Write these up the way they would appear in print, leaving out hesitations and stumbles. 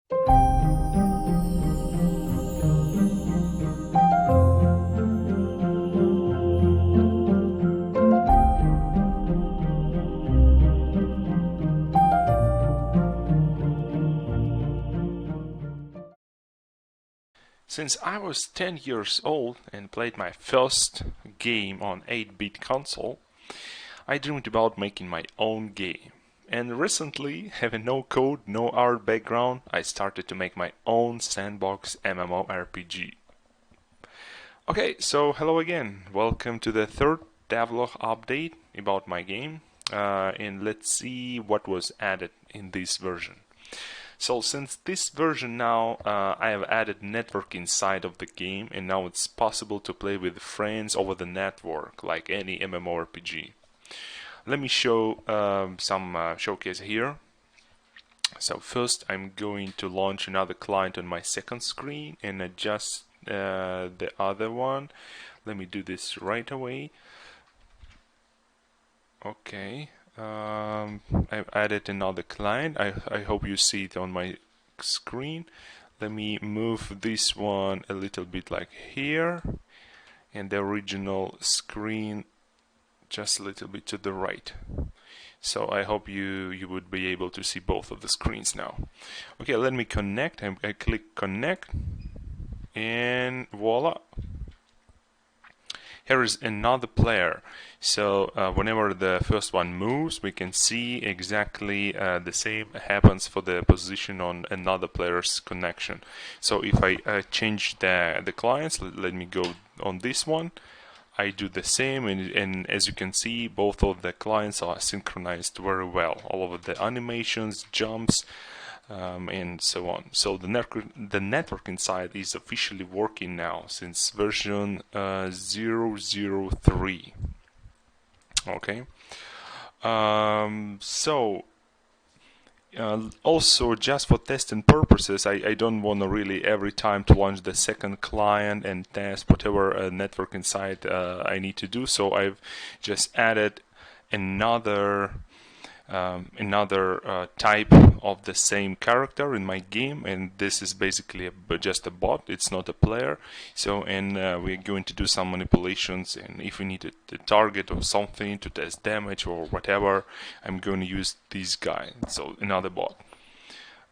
Since I was 10 years old and played my first game on 8-bit console, I dreamed about making my own game. And recently, having no code, no art background, I started to make my own sandbox MMORPG. Okay, so hello again. Welcome to the third Devlog update about my game. And let's see what was added in this version. So since this version now, I have added network inside of the game, and now it's possible to play with friends over the network, like any MMORPG. Let me show some showcase here. So first I'm going to launch another client on my second screen and adjust the other one. Let me do this right away. Okay. I've added another client. I hope you see it on my screen. Let me move this one a little bit like here, and the original screen just a little bit to the right. So I hope you would be able to see both of the screens now. Okay, let me connect. I click connect, and voila. Here is another player. So whenever the first one moves, we can see exactly the same happens for the position on another player's connection. So if I change the clients, let me go on this one. I do the same, and as you can see, both of the clients are synchronized very well. All of the animations, jumps, and so on. So the network inside is officially working now since version 003. Okay. Also, just for testing purposes, I don't want to really every time to launch the second client and test whatever network inside I need to do. So I've just added another type of the same character in my game, and this is basically just a bot. It's not a player. So we're going to do some manipulations, and if we need a target or something to test damage or whatever, I'm going to use this guy, so another bot.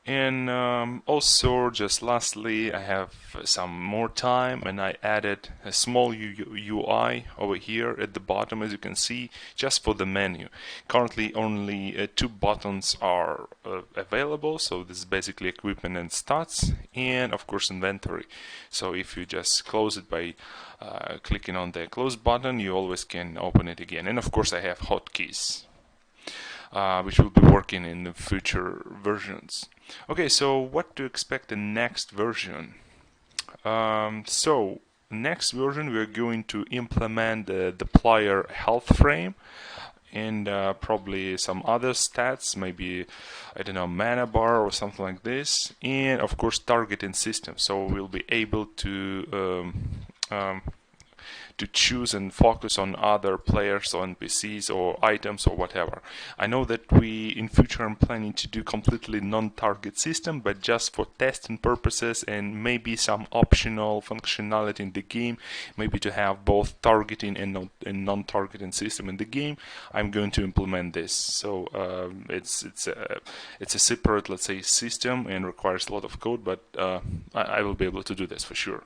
And also, just lastly, I have some more time, and I added a small UI over here at the bottom, as you can see, just for the menu. Currently, only 2 buttons are available, so this is basically equipment and stats, and of course inventory. So if you just close it by clicking on the close button, you always can open it again. And of course, I have hotkeys, which will be working in the future versions. Okay, so what to expect the next version? So next version we're going to implement the player health frame and probably some other stats, maybe, I don't know, mana bar or something like this, and of course targeting system. So we'll be able to choose and focus on other players or NPCs or items or whatever. I know that in future I'm planning to do completely non-target system, but just for testing purposes and maybe some optional functionality in the game, maybe to have both targeting and non-targeting system in the game, I'm going to implement this. So it's a separate, let's say, system and requires a lot of code, but I will be able to do this for sure.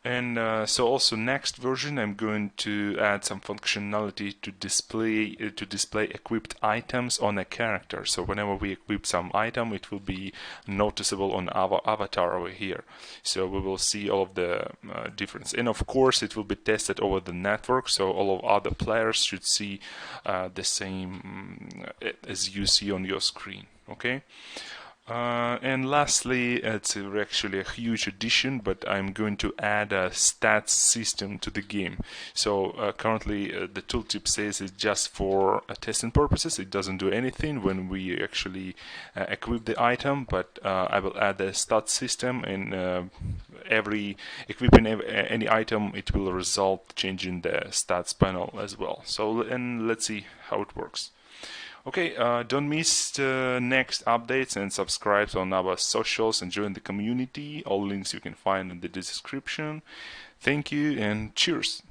And so also next version I'm going to add some functionality to display equipped items on a character. So whenever we equip some item, it will be noticeable on our avatar over here. So we will see all of the difference. And of course it will be tested over the network, so all of other players should see the same as you see on your screen. Okay. And lastly, it's actually a huge addition, but I'm going to add a stats system to the game. So currently the tooltip says it's just for testing purposes. It doesn't do anything when we actually equip the item, but I will add a stats system, and every equipping any item, it will result changing the stats panel as well. So, and let's see how it works. Okay, don't miss the next updates and subscribe on our socials and join the community. All links you can find in the description. Thank you and cheers.